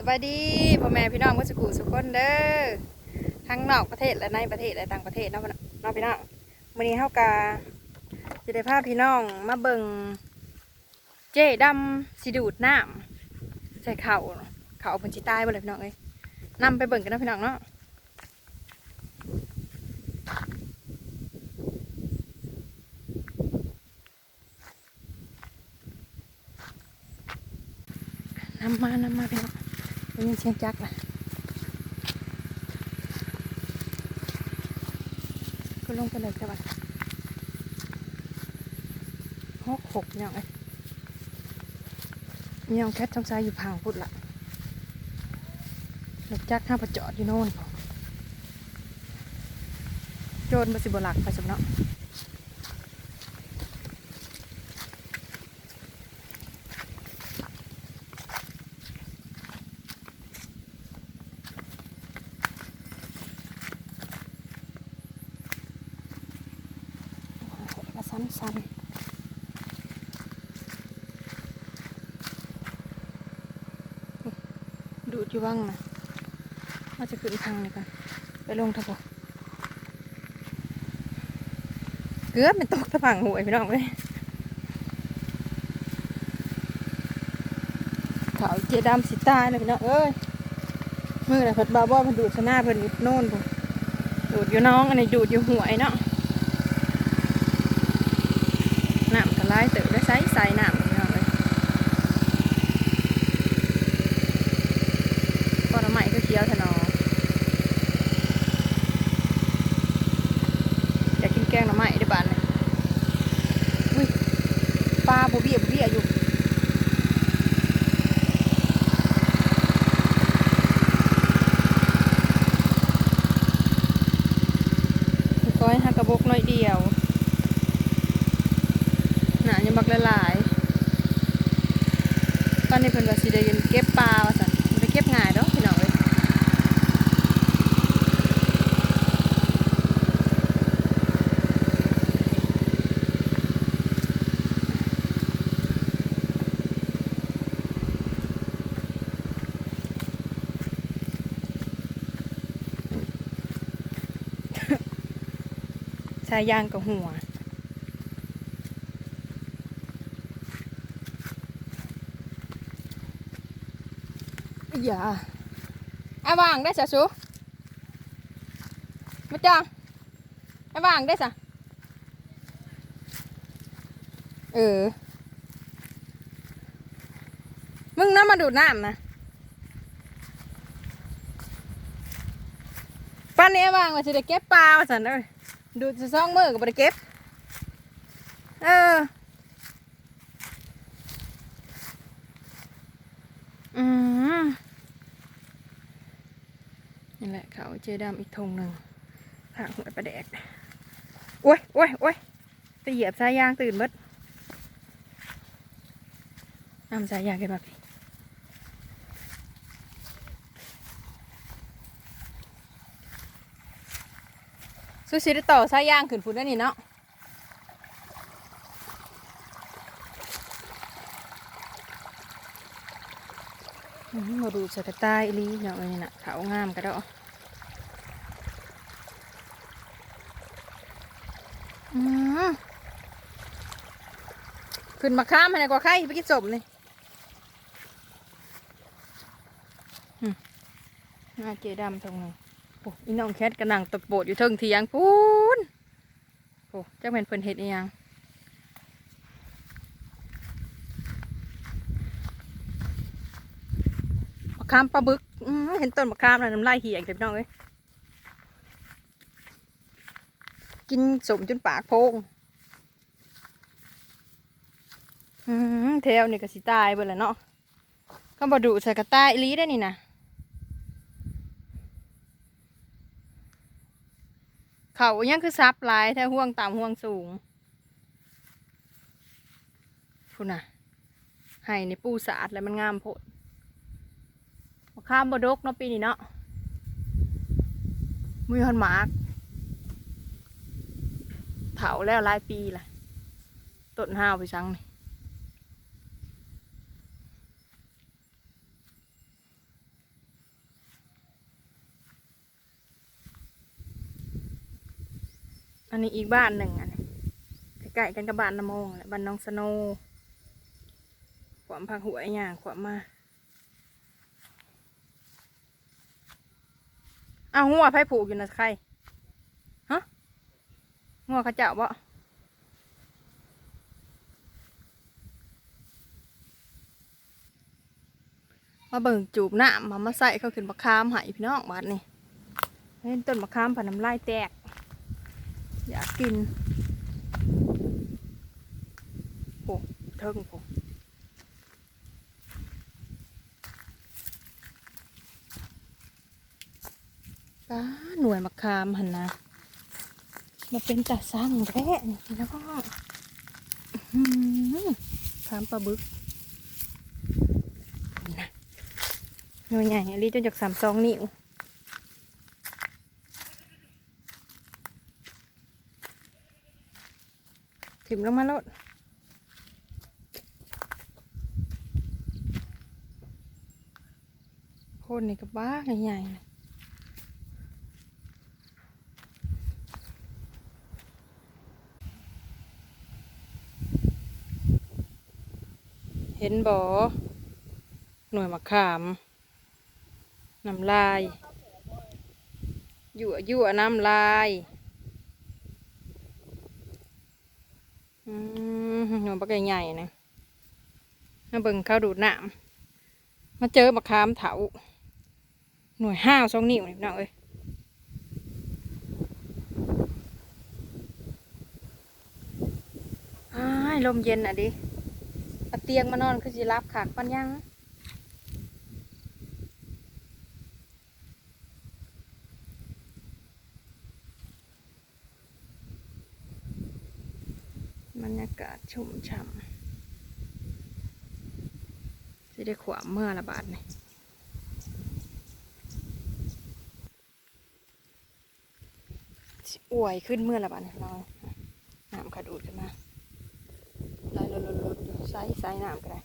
สบายดีพ่อแม่พี่น้องมุสกูสุกคนเด้อทั้งนอกประเทศและในประเทศและต่างประเทศเนาะพี่น้องวันนี้เฮากาจะได้พาพี่น้องมาเบิ่งเจ๊ดำสิดูดน้ำใส่เข่าเพิ่นสิตายบ่เลยพี่น้องเอ้ยนำไปเบิ่งกันนะพี่น้องเนาะนำมาพี่น้องได้ยินเสียงจักรนะก็ลงไปเลยครับหกพี่น้องเอ้ยพี่น้องแคทท้องซ้ายอยู่พังพุดละรถจักรข้าประจอดอยู่โน่นโจรมาสิบหลักไปสำเนาะสั้นดูดอยู่บ้างนะว่าจะขึ้นทางเลยกันไปลงทับบ่เกือบเป็นตกตะพังหวยพี่น้องเลยขาวเจดำสีตายเลยพี่น้องเอ้ยมือน่ะเพิ่นบาบ่เพิ่นดูดชนะเพิ่นอยู่โน่นพุ่นดูดอยู่น้องอันนี้ดูดอยู่หวยเนาะน้ำกระไรเติบได้ใส่น้ำพี่น้องเลยก้อนไม้ก็เคี้ยวทะนออยากกินแกงหน่อไม้ได้บ้านเลยอุ้ยปลาบ่เบี้ยอยู่ก้อยหักกระบอกน้อยเดียวหนายังบักละลายตอนนี้เพิ่นว่าสิได้เก็บปลาว่าซั่นบ่ได้เก็บง่ายดอกพี่น้องเอ้ยชายยางกับหัวอย่าเอาวางได้สะสูมาจังเอาวางได้สะมึงน้ำมาดูดน้ำนะป้านนี้เอาวางมาสิได้เก็บปลาสันเลยดูดซ่องมือกับไปเก็บอืมนี่แหละเขาเจดำอีกธงหนึ่งผักหัวปลาแดกโอ้ยไปเหยียบสายยางตื่นเบิดนำสายยางกันมาพี่ซูชิได้ต่อสายยางขึ้นฝุ่นได้นี่เนาะมาดูสกัดใต้ลีเนาะนี่นะเขางามกระโดดขึ้นมาข้ามให้กว่าใครไปกินสมเลยน่าเจดำตรงนี้โอ้ยน้องแคทกระนังตะโปดอยู่เทิงเทียงพูนโอ้เจ้าเป็นเพิ่นเห็ดอีหยังมะขามปลาบึกเห็นต้นมะขามแล้วน้ำลายเหี่ยงเต็มน้องเลยกินสมจนปากโพงเทวนี่ก็สิตายเบิดแล้วเนาะก็บดูใส่กระต่ายลีได้นี่นะเขายังคือซับลายแท้ห่วงต่ำห่วงสูงพูน่ะให้ในปูสะอาดแล้วมันงามโพดข้ามบดกเนาะปีนี้เนาะมือหันหมากเถาแล้วหลายปีละต้นห้าวไปซังนี่ อันนี้อีกบ้านหนึ่งอันนี้ใกล้ๆกันกับบ้านน้ำมงแหละบ้านน้องสโนขวามพักหัวอย่างขวามมาเอางัวไผ่ผูกอยู่นะใครฮะงัวเขาเจ้าบ่มาเบิ่งจูบน้ำมาใส่เขาขึ้นมะขามใหายพี่น้องบ้านนี่เห็นต้นมะขามผ่านน้ำลายแตกอยากกินโอ้เทิงโอ้ป้าหน่วยมะขามหันนะมาเป็นตาสั่งแท้นี่แล้วก็ขามปลาบึกนะหน่วยใหญ่รีจนจาก32 นิ้วถิ่มลงมาโลดโคนนี่ก็บ้าใหญ่ๆนะเห็นบ่หน่วยมะขามน้ำลายยั่วน้ำลายหน่วยบักใหญ่ๆนะมาเบิ่งข้าวดูดน้ำมาเจอมะขามเถาหน่วย52 นิ้วนี่พี่น้องเอ้ยอ้ายลมเย็นอ่ะดิเอาเตียงมานอนคือสิรับขากปันยังบรรยากาศชุ่มฉ่ำสิได้ขวามเมื่อละบาทนี่สิอวยขึ้นเมื่อละบาทนี่เราน้ำขาดูดขึ้นมาไล่ลดๆใส่น้ำก็ได้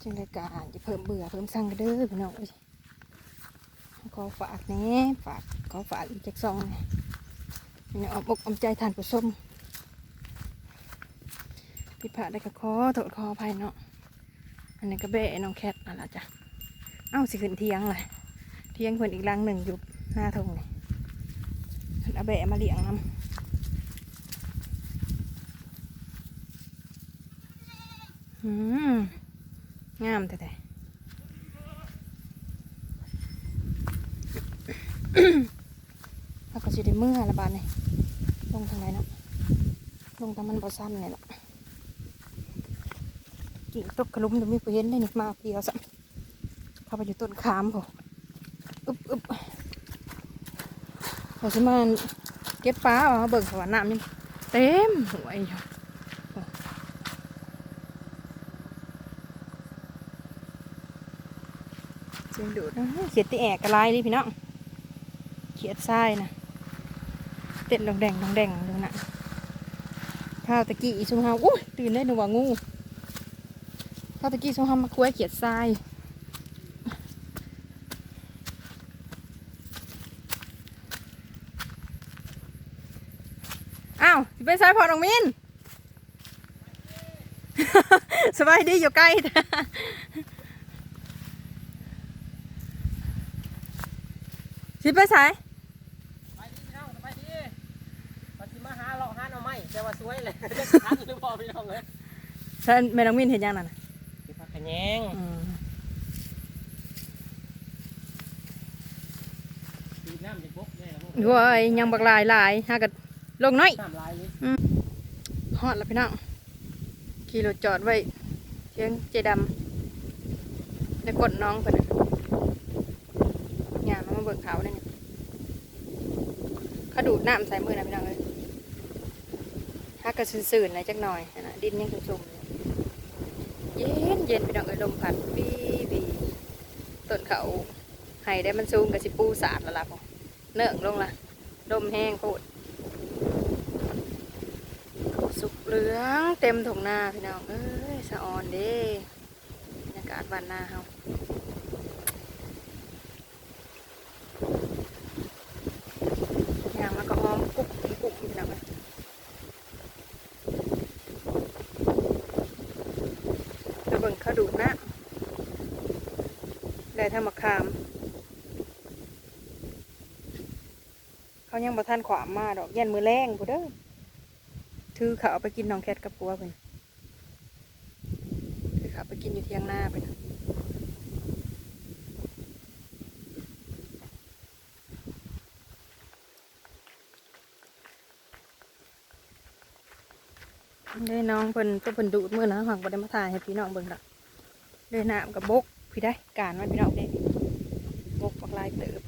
จึงได้การจะเพิ่มเบื่อเพิ่มสั่งกันเด้อพี่น้องขอฝากแน่ขอฝากอีกจากซองเนี่ยนี่อบอกใจทานผู้ชมผิดพลาดได้ก็ขอโทษขออภัยเนาะอันนี้ก็เบ้น้องแคทอะไรจ้ะเอ้าสิขึ้นเทียงเลยเทียงเพิ่นอีกรังหนึ่งอยู่หน้าทงนี่เอาเบ้มาเลี้ยงน้ำงามแต่เขาก็จะได้เมื่อละบาทนี่ลงทางไหนเนาะลงทางมันบ่ซ้ำนี่แหละกิ่งตกกระลุมจะมีผู้เห็นได้นี่มาเพียวสัมเข้าไปอยู่ต้นขามพออึบเขาจะมาเก็บปลาเอาเบิ่งเขาว่าน้ำยังเต็มหัวอยู่เสียงดูดเขียดตีแอกกระไรดิพี่น้องเขียดทรายนะเต้นดองแดงดูนะข้าวตะกี้อีชุมเฮาอุ้ยตื่นได้หนูว่างูข้าวตะกี้ชุมเฮามาคุ้ยเขียดทรายอ้าวเป็นสายพอน้องมิน สบายดีอยู่ใกล้สิไปสายไปดีพี่น้องไปดีปฏิมาหาเลาะหาหน่อไม้แต่ว่าสวยเลยทันหรือเปล่าพี่น้องเลย ฉันแม่น้องมินเห็นยังนั่นน่ะ ที่พักขะแยงตีน้ำจะบกแน่แล้ว ด้วยยังบักลายฮะกัลงน้อย น้ำลายเลย ฮอดแล้วพี่น้องขี่รถจอดไว้เทียงเจดำได้กดน้องไปเลยงานมาเบิกเขาเนี่ยเขาดูดน้ำใส่มือนะพี่น้องเลยถ้ากระสื่นๆอะไรจักหน่อยนะดินยังชุ่มๆเย็นพี่น้องเลยลมพัดบีต้นเขาไห้ได้มันสูงกับสิปูสาดละล่ะพอเนื่องลงละ ดมแห้งโคตรสุกเหลืองเต็มถุงนาพี่น้องเอ้ยสะออนเด้บรรยากาศบ้านนาเฮาอย่างมันก็หอมกุ๊บกุ๊บพี่น้องเอ้ยไปเบิ่งเขาดูดนะได้ทำมะขามเขายังบ่ทันขวามมาดอกยันมือแรงพุ่นเด้อถือเขาเอาไปกินน้องแคทกับปัวเพิ่นถือเขาไปกินอยู่เที่ยงหน้าเพิ่นได้น้องเพิ่นก็เพิ่นดูดมื้อนะหักบ่ได้มาถ่ายให้พี่น้องเบิ่งดอกเลยน้ำกับบกพี่ได้การมันพี่น้องเด้บกบักลายเติบ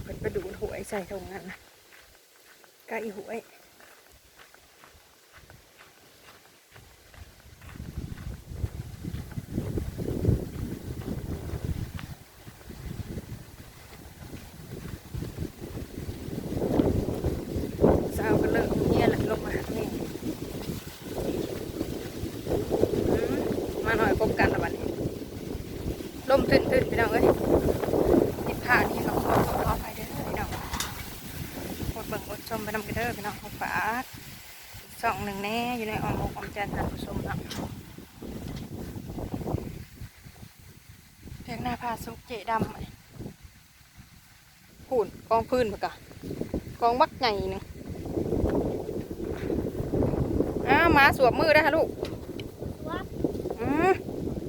เพิ่นไปดูดหวยใส่ตรงนั้นนะใกล้หวยสาวก็เลิกเงียแหละลงมาหาแม่มาหน่อยพบกันละวันนี้ลมตื่นพี่น้องเอ้ยติดผ่านที่เราขอไปเด้อพี่น้องอดเบิ่งอดชมไปนำกันเด้อพี่น้องขอฝากช่องหนึ่งแน่อยู่ในออมอกออมใจท่านผู้ชมเนาะเพียงหน้าผ้าสุกเจดำพูนกองพื้นปะกะกองบักใหญ่หนึ่งมาสวมมือได้ฮะลูก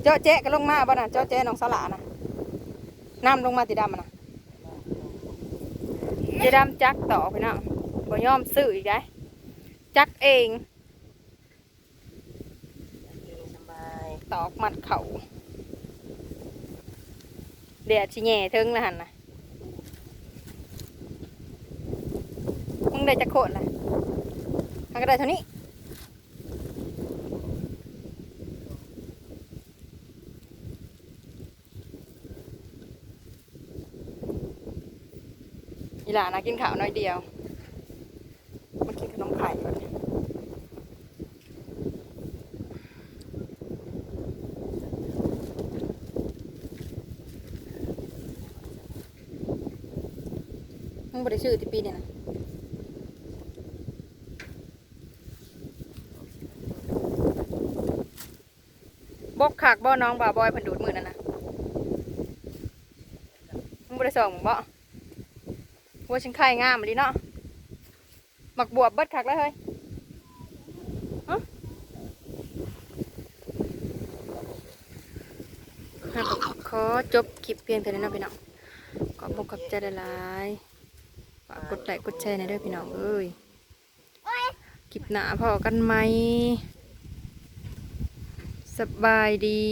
เจาะแจ๊กันลงมาบ่น่ะเจาะแจ๊น้องสลานะน้ำลงมาติดำนะเจดำจักต่อพี่น้องบ่ยอมซื้ออีกได้จักเองตอกมัดเข่าเดี๋ยวชิแง่เทิงละหันนะมึงได้จักโคตรละมันก็ได้เท่านี้อีหลานะกินข้าวน้อยเดียวมากินขนมไข่ก่อนมึงบ่ได้ชื่อที่ปีเนี่ยนะบกขากบ่น้องบ่าวบอยเพิ่นดูดมือนั่นนะมึงบ่ได้ส่องบ่หัวชิงไข่งามมาดิเนาะหมักบวบเบิดคักแล้วเฮ้ยขอจบคลิปเพียงเท่านี้นะพี่น้องขอบคุณขอบใจหลายๆฝากกดไลค์กดแชร์ในเด้อพี่น้องเอ้ยคลิปหน้าพอกันไหมสบายดี